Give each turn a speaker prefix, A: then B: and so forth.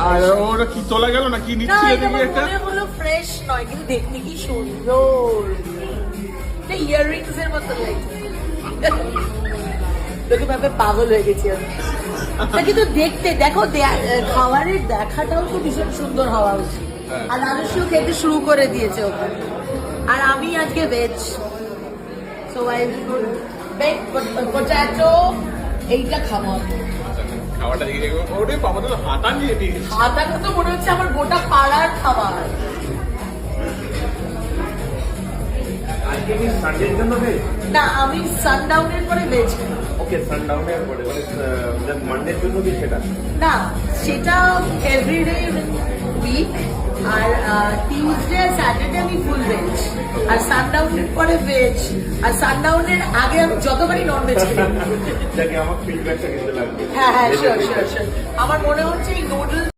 A: আর ওরা কি তোলা গেল না কি নিচ্ছিল দেখি একটা
B: হলো ফ্রেশ নয় কিন্তু দেখতে কি সুন্দর ইয়াররিংস এর মতো লাগছে তোকে ভাবে পাগল হয়ে গেছি আমি কিন্তু দেখতে দেখো খাবারের দেখাটাও তো ভীষণ সুন্দর হওয়া উচিত আর মানুষও খেতে শুরু করে দিয়েছে ওখানে আর আমি আজকে ভেজ সো আই পটেটো এইটা খাবো
A: খাওয়াটা দেখে ওরে বাবা তো হাতা নিয়ে নিয়েছে
B: হাতাটা তো মনে হচ্ছে আমার গোটা পাড়ার খাবার
C: আজকে কি সানডের জন্য ভেজ?
B: না আমি সানডাউনের পরে ভেজ খাই
C: ওকে সানডাউনের পরে মানে মানডের জন্য কি সেটা?
B: না সেটা এভরিডে উইক আর টিউসডে আর স্যাটারডে আমি ফুল ভেজ আর সানডাউনের পরে ভেজ আর সানডাউনের আগে আমি যতবারই নন ভেজ খাই
C: যাকে আমার ফিডব্যাকটা কিন্তু লাগবে।
B: হ্যাঁ হ্যাঁ শিওর শিওর শিওর আমার মনে হচ্ছে এই নুডলস